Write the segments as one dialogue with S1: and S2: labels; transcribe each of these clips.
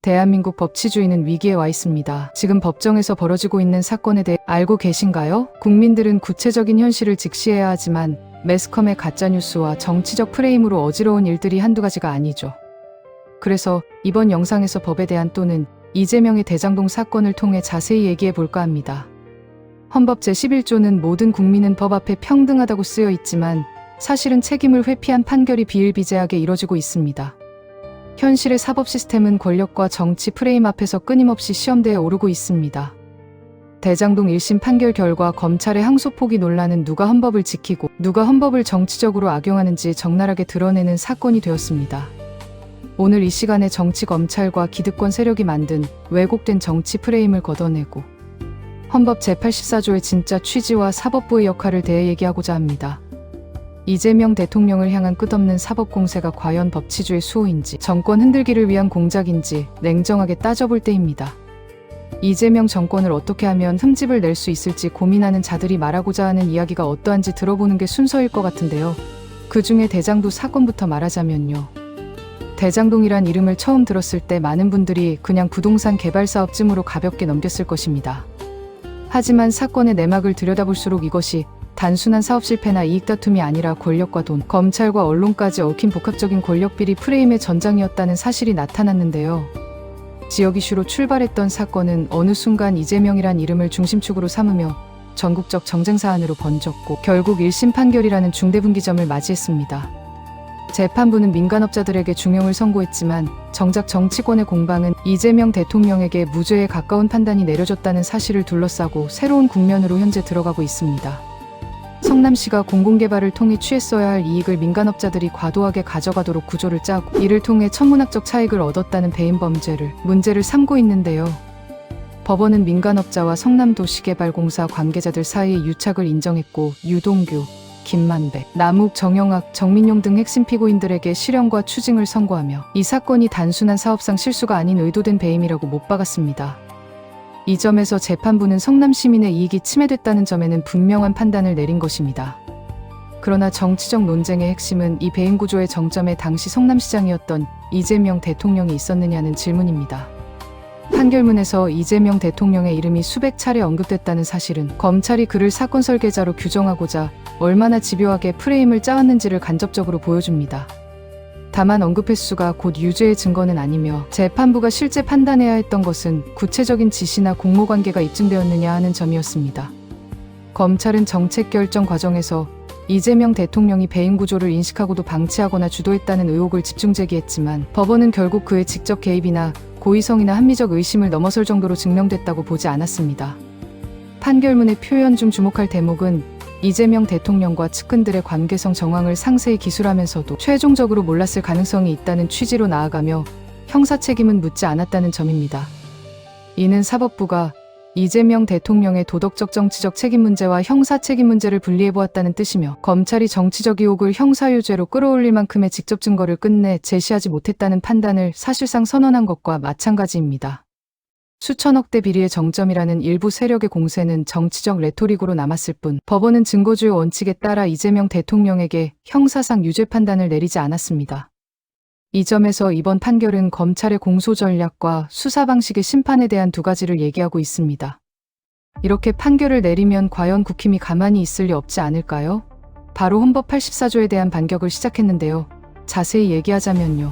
S1: 대한민국 법치주의는 위기에 와 있습니다. 지금 법정에서 벌어지고 있는 사건에 대해 알고 계신가요? 국민들은 구체적인 현실을 직시해야 하지만 매스컴의 가짜뉴스와 정치적 프레임으로 어지러운 일들이 한두 가지가 아니죠. 그래서 이번 영상에서 법에 대한 또는 이재명의 대장동 사건을 통해 자세히 얘기해 볼까 합니다. 헌법 제11조는 모든 국민은 법 앞에 평등하다고 쓰여 있지만 사실은 책임을 회피한 판결이 비일비재하게 이뤄지고 있습니다. 현실의 사법 시스템은 권력과 정치 프레임 앞에서 끊임없이 시험대에 오르고 있습니다. 대장동 1심 판결 결과 검찰의 항소 포기 논란은 누가 헌법을 지키고 누가 헌법을 정치적으로 악용하는지 적나라하게 드러내는 사건이 되었습니다. 오늘 이 시간에 정치 검찰과 기득권 세력이 만든 왜곡된 정치 프레임을 걷어내고 헌법 제84조의 진짜 취지와 사법부의 역할을 대해 얘기하고자 합니다. 이재명 대통령을 향한 끝없는 사법 공세가 과연 법치주의 수호인지 정권 흔들기를 위한 공작인지 냉정하게 따져볼 때입니다. 이재명 정권을 어떻게 하면 흠집을 낼 수 있을지 고민하는 자들이 말하고자 하는 이야기가 어떠한지 들어보는 게 순서일 것 같은데요. 그 중에 대장동 사건부터 말하자면요. 대장동이란 이름을 처음 들었을 때 많은 분들이 그냥 부동산 개발 사업쯤으로 가볍게 넘겼을 것입니다. 하지만 사건의 내막을 들여다볼수록 이것이 단순한 사업 실패나 이익 다툼이 아니라 권력과 돈, 검찰과 언론까지 얽힌 복합적인 권력 비리 프레임의 전장이었다는 사실이 나타났는데요. 지역 이슈로 출발했던 사건은 어느 순간 이재명이란 이름을 중심축으로 삼으며 전국적 정쟁 사안으로 번졌고 결국 1심 판결이라는 중대분기점을 맞이했습니다. 재판부는 민간업자들에게 중형을 선고했지만 정작 정치권의 공방은 이재명 대통령에게 무죄에 가까운 판단이 내려졌다는 사실을 둘러싸고 새로운 국면으로 현재 들어가고 있습니다. 성남시가 공공개발을 통해 취했어야 할 이익을 민간업자들이 과도하게 가져가도록 구조를 짜고 이를 통해 천문학적 차익을 얻었다는 배임 범죄를 문제를 삼고 있는데요. 법원은 민간업자와 성남도시개발공사 관계자들 사이의 유착을 인정했고 유동규, 김만배, 남욱, 정영학, 정민용 등 핵심 피고인들에게 실형과 추징을 선고하며 이 사건이 단순한 사업상 실수가 아닌 의도된 배임이라고 못 박았습니다. 이 점에서 재판부는 성남 시민의 이익이 침해됐다는 점에는 분명한 판단을 내린 것입니다. 그러나 정치적 논쟁의 핵심은 이 배임 구조의 정점에 당시 성남시장이었던 이재명 대통령이 있었느냐는 질문입니다. 판결문에서 이재명 대통령의 이름이 수백 차례 언급됐다는 사실은 검찰이 그를 사건 설계자로 규정하고자 얼마나 집요하게 프레임을 짜왔는지를 간접적으로 보여줍니다. 다만 언급 횟수가 곧 유죄의 증거는 아니며 재판부가 실제 판단해야 했던 것은 구체적인 지시나 공모관계가 입증되었느냐 하는 점이었습니다. 검찰은 정책 결정 과정에서 이재명 대통령이 배임 구조를 인식하고도 방치하거나 주도했다는 의혹을 집중 제기했지만 법원은 결국 그의 직접 개입이나 고의성이나 합리적 의심을 넘어설 정도로 증명됐다고 보지 않았습니다. 판결문의 표현 중 주목할 대목은 이재명 대통령과 측근들의 관계성 정황을 상세히 기술하면서도 최종적으로 몰랐을 가능성이 있다는 취지로 나아가며 형사 책임은 묻지 않았다는 점입니다. 이는 사법부가 이재명 대통령의 도덕적 정치적 책임 문제와 형사 책임 문제를 분리해보았다는 뜻이며 검찰이 정치적 의혹을 형사유죄로 끌어올릴 만큼의 직접 증거를 끝내 제시하지 못했다는 판단을 사실상 선언한 것과 마찬가지입니다. 수천억대 비리의 정점이라는 일부 세력의 공세는 정치적 레토릭으로 남았을 뿐 법원은 증거주의 원칙에 따라 이재명 대통령에게 형사상 유죄 판단을 내리지 않았습니다. 이 점에서 이번 판결은 검찰의 공소 전략과 수사 방식의 심판에 대한 두 가지를 얘기하고 있습니다. 이렇게 판결을 내리면 과연 국힘이 가만히 있을 리 없지 않을까요? 바로 헌법 84조에 대한 반격을 시작했는데요. 자세히 얘기하자면요.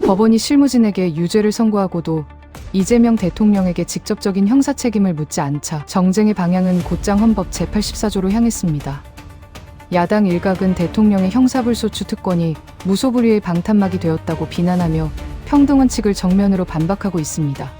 S1: 법원이 실무진에게 유죄를 선고하고도 이재명 대통령에게 직접적인 형사 책임을 묻지 않자 정쟁의 방향은 곧장 헌법 제84조로 향했습니다. 야당 일각은 대통령의 형사불소추 특권이 무소불위의 방탄막이 되었다고 비난하며 평등원칙을 정면으로 반박하고 있습니다.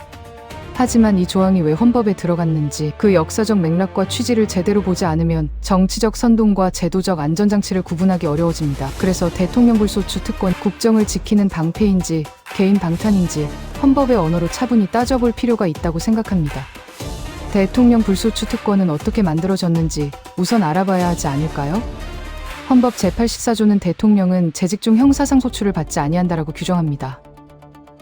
S1: 하지만 이 조항이 왜 헌법에 들어갔는지 그 역사적 맥락과 취지를 제대로 보지 않으면 정치적 선동과 제도적 안전장치를 구분하기 어려워집니다. 그래서 대통령 불소추 특권, 국정을 지키는 방패인지 개인 방탄인지 헌법의 언어로 차분히 따져볼 필요가 있다고 생각합니다. 대통령 불소추 특권은 어떻게 만들어졌는지 우선 알아봐야 하지 않을까요? 헌법 제84조는 대통령은 재직 중 형사상 소추를 받지 아니한다라고 규정합니다.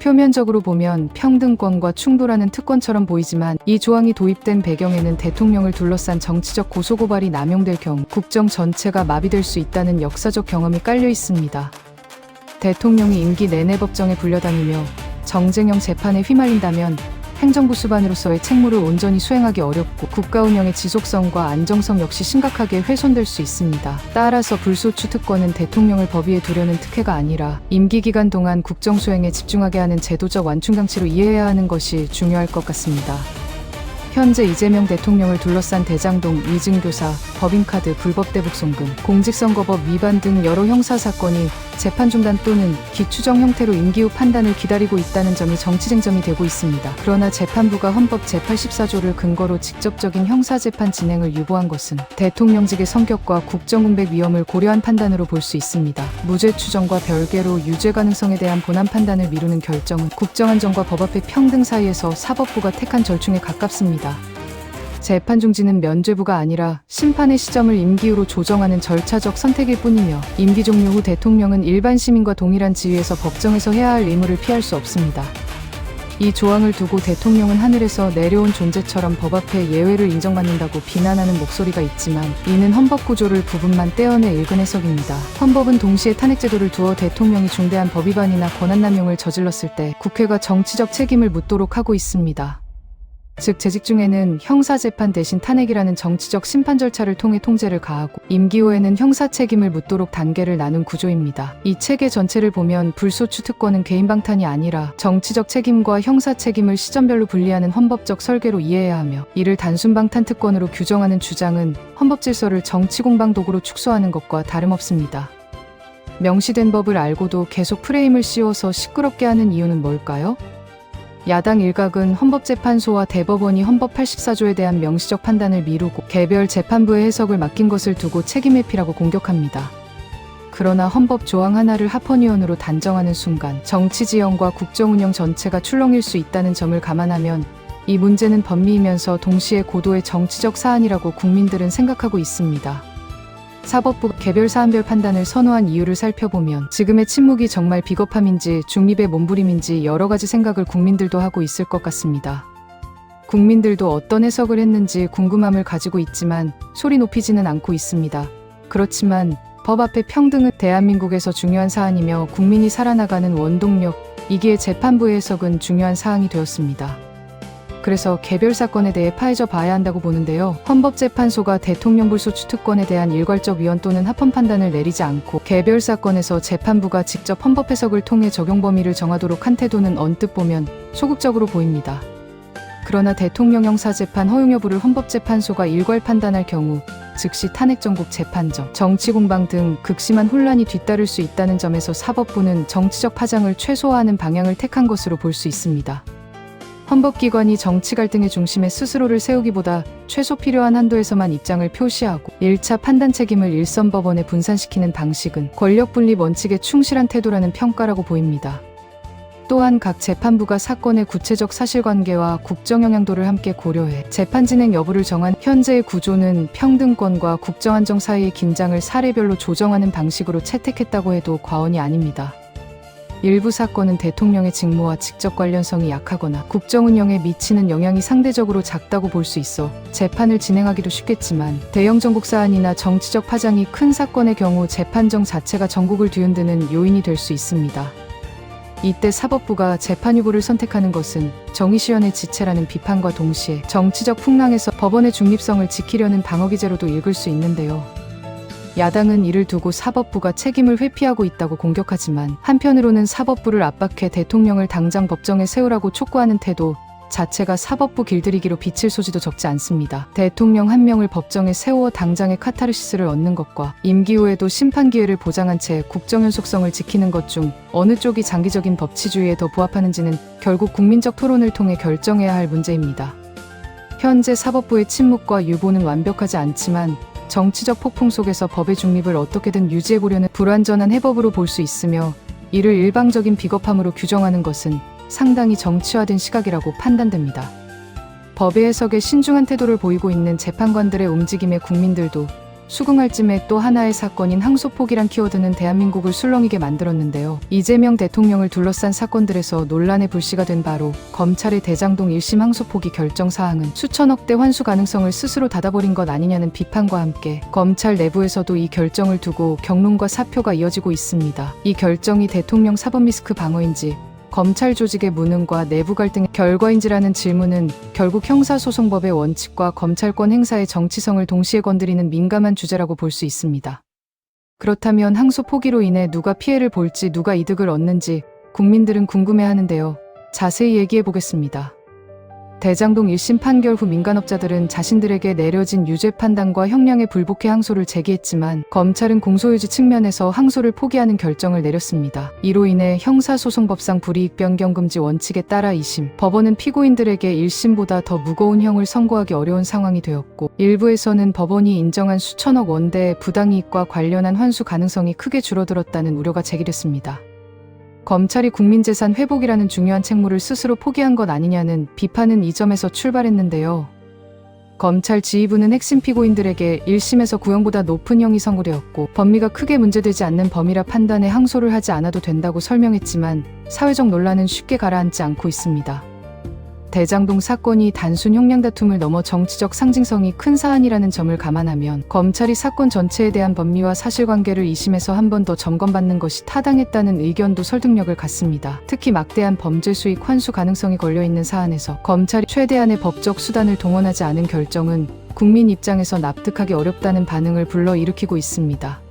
S1: 표면적으로 보면 평등권과 충돌하는 특권처럼 보이지만 이 조항이 도입된 배경에는 대통령을 둘러싼 정치적 고소고발이 남용될 경우 국정 전체가 마비될 수 있다는 역사적 경험이 깔려 있습니다. 대통령이 임기 내내 법정에 불려다니며 정쟁형 재판에 휘말린다면 행정부 수반으로서의 책무를 온전히 수행하기 어렵고 국가 운영의 지속성과 안정성 역시 심각하게 훼손될 수 있습니다. 따라서 불소추 특권은 대통령을 법 위에 두려는 특혜가 아니라 임기 기간 동안 국정 수행에 집중하게 하는 제도적 완충장치로 이해해야 하는 것이 중요할 것 같습니다. 현재 이재명 대통령을 둘러싼 대장동, 위증교사, 법인카드, 불법 대북 송금, 공직선거법 위반 등 여러 형사사건이 재판 중단 또는 기추정 형태로 임기 후 판단을 기다리고 있다는 점이 정치쟁점이 되고 있습니다. 그러나 재판부가 헌법 제84조를 근거로 직접적인 형사재판 진행을 유보한 것은 대통령직의 성격과 국정공백 위험을 고려한 판단으로 볼 수 있습니다. 무죄 추정과 별개로 유죄 가능성에 대한 본안 판단을 미루는 결정은 국정안정과 법 앞의 평등 사이에서 사법부가 택한 절충에 가깝습니다. 재판 중지는 면죄부가 아니라 심판의 시점을 임기후로 조정하는 절차적 선택일 뿐이며 임기 종료 후 대통령은 일반 시민과 동일한 지위에서 법정에서 해야 할 의무를 피할 수 없습니다. 이 조항을 두고 대통령은 하늘에서 내려온 존재처럼 법 앞에 예외를 인정받는다고 비난하는 목소리가 있지만 이는 헌법 구조를 부분만 떼어내 읽은 해석입니다. 헌법은 동시에 탄핵제도를 두어 대통령이 중대한 법 위반이나 권한남용을 저질렀을 때 국회가 정치적 책임을 묻도록 하고 있습니다. 즉 재직 중에는 형사재판 대신 탄핵이라는 정치적 심판 절차를 통해 통제를 가하고 임기 후에는 형사 책임을 묻도록 단계를 나눈 구조입니다. 이 체계 전체를 보면 불소추 특권은 개인 방탄이 아니라 정치적 책임과 형사 책임을 시점별로 분리하는 헌법적 설계로 이해해야 하며 이를 단순 방탄 특권으로 규정하는 주장은 헌법 질서를 정치 공방 도구로 축소하는 것과 다름없습니다. 명시된 법을 알고도 계속 프레임을 씌워서 시끄럽게 하는 이유는 뭘까요? 야당 일각은 헌법재판소와 대법원이 헌법 84조에 대한 명시적 판단을 미루고 개별 재판부의 해석을 맡긴 것을 두고 책임 회피라고 공격합니다. 그러나 헌법 조항 하나를 합헌위원으로 단정하는 순간 정치지형과 국정운영 전체가 출렁일 수 있다는 점을 감안하면 이 문제는 법리이면서 동시에 고도의 정치적 사안이라고 국민들은 생각하고 있습니다. 사법부가 개별 사안별 판단을 선호한 이유를 살펴보면 지금의 침묵이 정말 비겁함인지 중립의 몸부림인지 여러 가지 생각을 국민들도 하고 있을 것 같습니다. 국민들도 어떤 해석을 했는지 궁금함을 가지고 있지만 소리 높이지는 않고 있습니다. 그렇지만 법 앞의 평등은 대한민국에서 중요한 사안이며 국민이 살아나가는 원동력이기에 재판부의 해석은 중요한 사항이 되었습니다. 그래서 개별 사건에 대해 파헤쳐 봐야 한다고 보는데요. 헌법재판소가 대통령 불소추 특권에 대한 일괄적 위헌 또는 합헌 판단을 내리지 않고 개별 사건에서 재판부가 직접 헌법 해석을 통해 적용 범위를 정하도록 한 태도는 언뜻 보면 소극적으로 보입니다. 그러나 대통령 형사재판 허용 여부를 헌법재판소가 일괄 판단할 경우 즉시 탄핵 정국 재판정, 정치 공방 등 극심한 혼란이 뒤따를 수 있다는 점에서 사법부는 정치적 파장을 최소화하는 방향을 택한 것으로 볼 수 있습니다. 헌법기관이 정치 갈등의 중심에 스스로를 세우기보다 최소 필요한 한도에서만 입장을 표시하고 1차 판단 책임을 일선 법원에 분산시키는 방식은 권력분립 원칙에 충실한 태도라는 평가라고 보입니다. 또한 각 재판부가 사건의 구체적 사실관계와 국정 영향도를 함께 고려해 재판 진행 여부를 정한 현재의 구조는 평등권과 국정안정 사이의 긴장을 사례별로 조정하는 방식으로 채택했다고 해도 과언이 아닙니다. 일부 사건은 대통령의 직무와 직접 관련성이 약하거나 국정 운영에 미치는 영향이 상대적으로 작다고 볼 수 있어 재판을 진행하기도 쉽겠지만 대형 전국 사안이나 정치적 파장이 큰 사건의 경우 재판정 자체가 전국을 뒤흔드는 요인이 될 수 있습니다. 이때 사법부가 재판 유보를 선택하는 것은 정의시현의 지체라는 비판과 동시에 정치적 풍랑에서 법원의 중립성을 지키려는 방어기제로도 읽을 수 있는데요. 야당은 이를 두고 사법부가 책임을 회피하고 있다고 공격하지만 한편으로는 사법부를 압박해 대통령을 당장 법정에 세우라고 촉구하는 태도 자체가 사법부 길들이기로 비칠 소지도 적지 않습니다. 대통령 한 명을 법정에 세워 당장의 카타르시스를 얻는 것과 임기 후에도 심판 기회를 보장한 채 국정연 속성을 지키는 것 중 어느 쪽이 장기적인 법치주의에 더 부합하는지는 결국 국민적 토론을 통해 결정해야 할 문제입니다. 현재 사법부의 침묵과 유보는 완벽하지 않지만 정치적 폭풍 속에서 법의 중립을 어떻게든 유지해보려는 불완전한 해법으로 볼 수 있으며 이를 일방적인 비겁함으로 규정하는 것은 상당히 정치화된 시각이라고 판단됩니다. 법의 해석에 신중한 태도를 보이고 있는 재판관들의 움직임에 국민들도 수긍할 쯤에 또 하나의 사건인 항소폭이란 키워드는 대한민국을 술렁이게 만들었는데요. 이재명 대통령을 둘러싼 사건들에서 논란의 불씨가 된 바로 검찰의 대장동 1심 항소폭이 결정사항은 수천억대 환수 가능성을 스스로 닫아버린 것 아니냐는 비판과 함께 검찰 내부에서도 이 결정을 두고 격론과 사표가 이어지고 있습니다. 이 결정이 대통령 사법 리스크 방어인지 검찰 조직의 무능과 내부 갈등의 결과인지라는 질문은 결국 형사소송법의 원칙과 검찰권 행사의 정치성을 동시에 건드리는 민감한 주제라고 볼 수 있습니다. 그렇다면 항소 포기로 인해 누가 피해를 볼지 누가 이득을 얻는지 국민들은 궁금해하는데요. 자세히 얘기해 보겠습니다. 대장동 1심 판결 후 민간업자들은 자신들에게 내려진 유죄 판단과 형량에 불복해 항소를 제기했지만 검찰은 공소유지 측면에서 항소를 포기하는 결정을 내렸습니다. 이로 인해 형사소송법상 불이익 변경 금지 원칙에 따라 2심 법원은 피고인들에게 1심보다 더 무거운 형을 선고하기 어려운 상황이 되었고, 일부에서는 법원이 인정한 수천억 원대의 부당이익과 관련한 환수 가능성이 크게 줄어들었다는 우려가 제기됐습니다. 검찰이 국민재산 회복이라는 중요한 책무를 스스로 포기한 것 아니냐는 비판은 이 점에서 출발했는데요. 검찰 지휘부는 핵심 피고인들에게 1심에서 구형보다 높은 형이 선고되었고 법리가 크게 문제되지 않는 범위라 판단에 항소를 하지 않아도 된다고 설명했지만 사회적 논란은 쉽게 가라앉지 않고 있습니다. 대장동 사건이 단순 형량 다툼을 넘어 정치적 상징성이 큰 사안이라는 점을 감안하면 검찰이 사건 전체에 대한 법리와 사실관계를 2심에서 한 번 더 점검받는 것이 타당했다는 의견도 설득력을 갖습니다. 특히 막대한 범죄 수익 환수 가능성이 걸려있는 사안에서 검찰이 최대한의 법적 수단을 동원하지 않은 결정은 국민 입장에서 납득하기 어렵다는 반응을 불러일으키고 있습니다.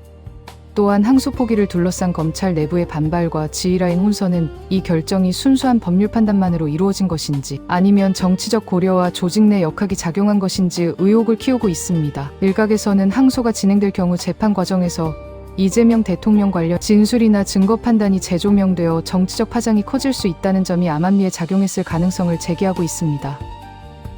S1: 또한 항소 포기를 둘러싼 검찰 내부의 반발과 지휘라인 혼선은 이 결정이 순수한 법률 판단만으로 이루어진 것인지 아니면 정치적 고려와 조직 내 역학이 작용한 것인지 의혹을 키우고 있습니다. 일각에서는 항소가 진행될 경우 재판 과정에서 이재명 대통령 관련 진술이나 증거 판단이 재조명되어 정치적 파장이 커질 수 있다는 점이 암암리에 작용했을 가능성을 제기하고 있습니다.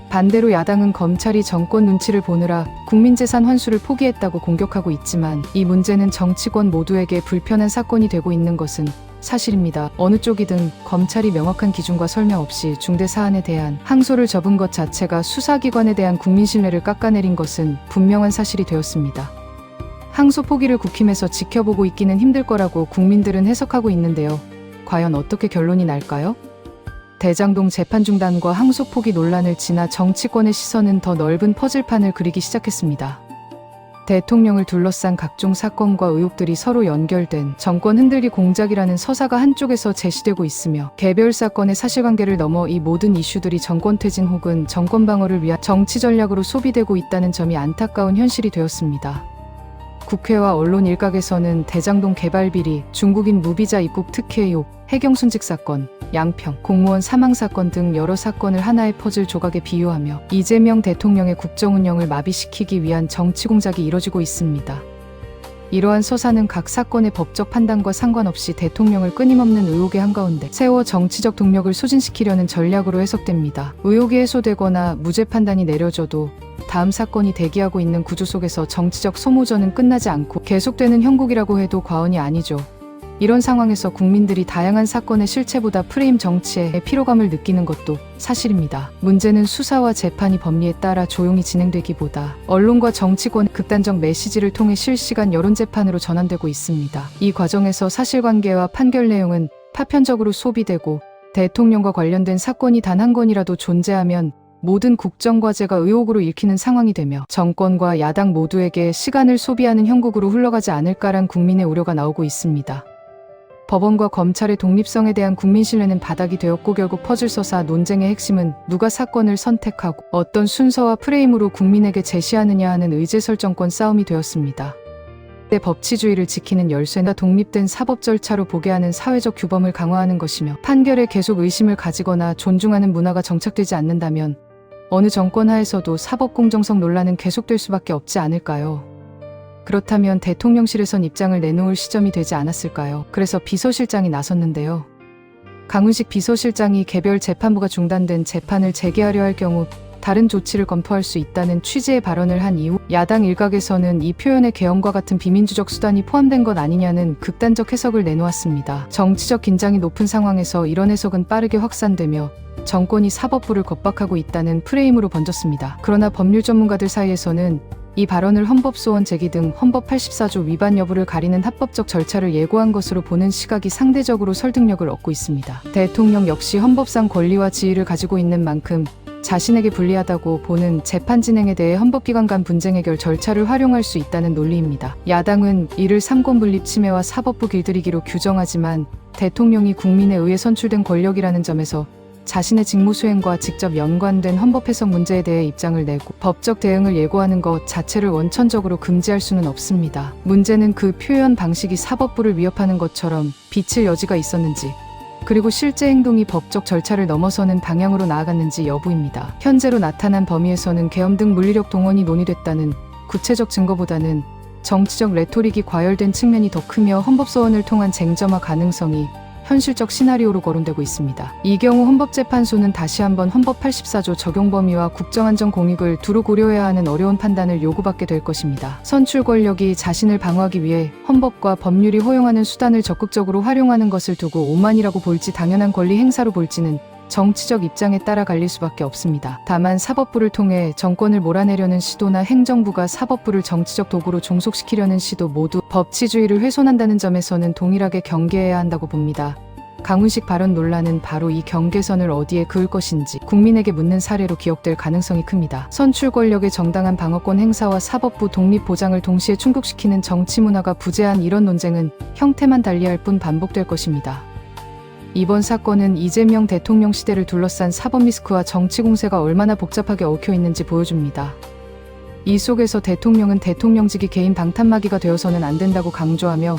S1: 반대로 야당은 검찰이 정권 눈치를 보느라 국민재산 환수를 포기했다고 공격하고 있지만 이 문제는 정치권 모두에게 불편한 사건이 되고 있는 것은 사실입니다. 어느 쪽이든 검찰이 명확한 기준과 설명 없이 중대 사안에 대한 항소를 접은 것 자체가 수사기관에 대한 국민 신뢰를 깎아내린 것은 분명한 사실이 되었습니다. 항소 포기를 국힘에서 지켜보고 있기는 힘들 거라고 국민들은 해석하고 있는데요. 과연 어떻게 결론이 날까요? 대장동 재판 중단과 항소 포기 논란을 지나 정치권의 시선은 더 넓은 퍼즐판을 그리기 시작했습니다. 대통령을 둘러싼 각종 사건과 의혹들이 서로 연결된 정권 흔들기 공작이라는 서사가 한쪽에서 제시되고 있으며 개별 사건의 사실관계를 넘어 이 모든 이슈들이 정권 퇴진 혹은 정권 방어를 위한 정치 전략으로 소비되고 있다는 점이 안타까운 현실이 되었습니다. 국회와 언론 일각에서는 대장동 개발 비리, 중국인 무비자 입국 특혜 의혹, 해경 순직 사건, 양평, 공무원 사망 사건 등 여러 사건을 하나의 퍼즐 조각에 비유하며 이재명 대통령의 국정 운영을 마비시키기 위한 정치 공작이 이뤄지고 있습니다. 이러한 서사는 각 사건의 법적 판단과 상관없이 대통령을 끊임없는 의혹의 한가운데 세워 정치적 동력을 소진시키려는 전략으로 해석됩니다. 의혹이 해소되거나 무죄 판단이 내려져도 다음 사건이 대기하고 있는 구조 속에서 정치적 소모전은 끝나지 않고 계속되는 형국이라고 해도 과언이 아니죠. 이런 상황에서 국민들이 다양한 사건의 실체보다 프레임 정치에 피로감을 느끼는 것도 사실입니다. 문제는 수사와 재판이 법리에 따라 조용히 진행되기보다 언론과 정치권의 극단적 메시지를 통해 실시간 여론재판으로 전환되고 있습니다. 이 과정에서 사실관계와 판결 내용은 파편적으로 소비되고 대통령과 관련된 사건이 단 한 건이라도 존재하면 모든 국정과제가 의혹으로 읽히는 상황이 되며 정권과 야당 모두에게 시간을 소비하는 형국으로 흘러가지 않을까란 국민의 우려가 나오고 있습니다. 법원과 검찰의 독립성에 대한 국민 신뢰는 바닥이 되었고 결국 퍼즐 서사 논쟁의 핵심은 누가 사건을 선택하고 어떤 순서와 프레임으로 국민에게 제시하느냐 하는 의제 설정권 싸움이 되었습니다. 법치주의를 지키는 열쇠나 독립된 사법 절차로 보게 하는 사회적 규범을 강화하는 것이며 판결에 계속 의심을 가지거나 존중하는 문화가 정착되지 않는다면 어느 정권 하에서도 사법 공정성 논란은 계속될 수밖에 없지 않을까요? 그렇다면 대통령실에선 입장을 내놓을 시점이 되지 않았을까요? 그래서 비서실장이 나섰는데요. 강훈식 비서실장이 개별 재판부가 중단된 재판을 재개하려 할 경우 다른 조치를 검토할 수 있다는 취지의 발언을 한 이후 야당 일각에서는 이 표현에 계엄과 같은 비민주적 수단이 포함된 것 아니냐는 극단적 해석을 내놓았습니다. 정치적 긴장이 높은 상황에서 이런 해석은 빠르게 확산되며 정권이 사법부를 겁박하고 있다는 프레임으로 번졌습니다. 그러나 법률 전문가들 사이에서는 이 발언을 헌법소원 제기 등 헌법 84조 위반 여부를 가리는 합법적 절차를 예고한 것으로 보는 시각이 상대적으로 설득력을 얻고 있습니다. 대통령 역시 헌법상 권리와 지위를 가지고 있는 만큼 자신에게 불리하다고 보는 재판 진행에 대해 헌법기관 간 분쟁 해결 절차를 활용할 수 있다는 논리입니다. 야당은 이를 삼권 분립 침해와 사법부 길들이기로 규정하지만 대통령이 국민에 의해 선출된 권력이라는 점에서 자신의 직무 수행과 직접 연관된 헌법 해석 문제에 대해 입장을 내고 법적 대응을 예고하는 것 자체를 원천적으로 금지할 수는 없습니다. 문제는 그 표현 방식이 사법부를 위협하는 것처럼 비칠 여지가 있었는지, 그리고 실제 행동이 법적 절차를 넘어서는 방향으로 나아갔는지 여부입니다. 현재로 나타난 범위에서는 계엄 등 물리력 동원이 논의됐다는 구체적 증거보다는 정치적 레토릭이 과열된 측면이 더 크며 헌법소원을 통한 쟁점화 가능성이 현실적 시나리오로 거론되고 있습니다. 이 경우 헌법재판소는 다시 한번 헌법 84조 적용 범위와 국정안전 공익을 두루 고려해야 하는 어려운 판단을 요구받게 될 것입니다. 선출 권력이 자신을 방어하기 위해 헌법과 법률이 허용하는 수단을 적극적으로 활용하는 것을 두고 오만이라고 볼지 당연한 권리 행사로 볼지는 정치적 입장에 따라 갈릴 수밖에 없습니다. 다만 사법부를 통해 정권을 몰아내려는 시도나 행정부가 사법부를 정치적 도구로 종속시키려는 시도 모두 법치주의를 훼손한다는 점에서는 동일하게 경계해야 한다고 봅니다. 강훈식 발언 논란은 바로 이 경계선을 어디에 그을 것인지 국민에게 묻는 사례로 기억될 가능성이 큽니다. 선출 권력의 정당한 방어권 행사와 사법부 독립 보장을 동시에 충족시키는 정치 문화가 부재한 이런 논쟁은 형태만 달리할 뿐 반복될 것입니다. 이번 사건은 이재명 대통령 시대를 둘러싼 사법 리스크와 정치 공세가 얼마나 복잡하게 얽혀 있는지 보여줍니다. 이 속에서 대통령은 대통령직이 개인 방탄마기가 되어서는 안 된다고 강조하며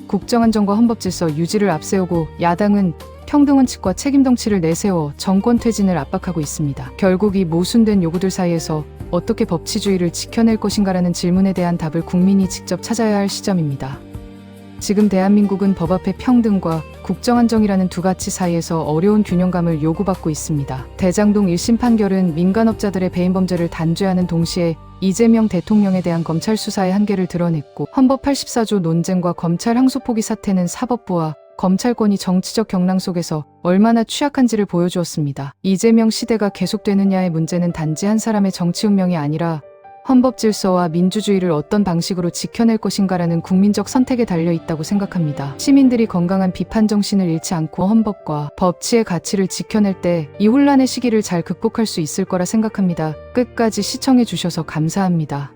S1: 국정안전과 헌법질서 유지를 앞세우고, 야당은 평등원칙과 책임정치를 내세워 정권 퇴진을 압박하고 있습니다. 결국 이 모순된 요구들 사이에서 어떻게 법치주의를 지켜낼 것인가라는 질문에 대한 답을 국민이 직접 찾아야 할 시점입니다. 지금 대한민국은 법 앞의 평등과 국정안정이라는 두 가치 사이에서 어려운 균형감을 요구받고 있습니다. 대장동 1심 판결은 민간업자들의 배임범죄를 단죄하는 동시에 이재명 대통령에 대한 검찰 수사의 한계를 드러냈고, 헌법 84조 논쟁과 검찰 항소포기 사태는 사법부와 검찰권이 정치적 경랑 속에서 얼마나 취약한지를 보여주었습니다. 이재명 시대가 계속되느냐의 문제는 단지 한 사람의 정치 운명이 아니라 헌법 질서와 민주주의를 어떤 방식으로 지켜낼 것인가라는 국민적 선택에 달려 있다고 생각합니다. 시민들이 건강한 비판 정신을 잃지 않고 헌법과 법치의 가치를 지켜낼 때 이 혼란의 시기를 잘 극복할 수 있을 거라 생각합니다. 끝까지 시청해 주셔서 감사합니다.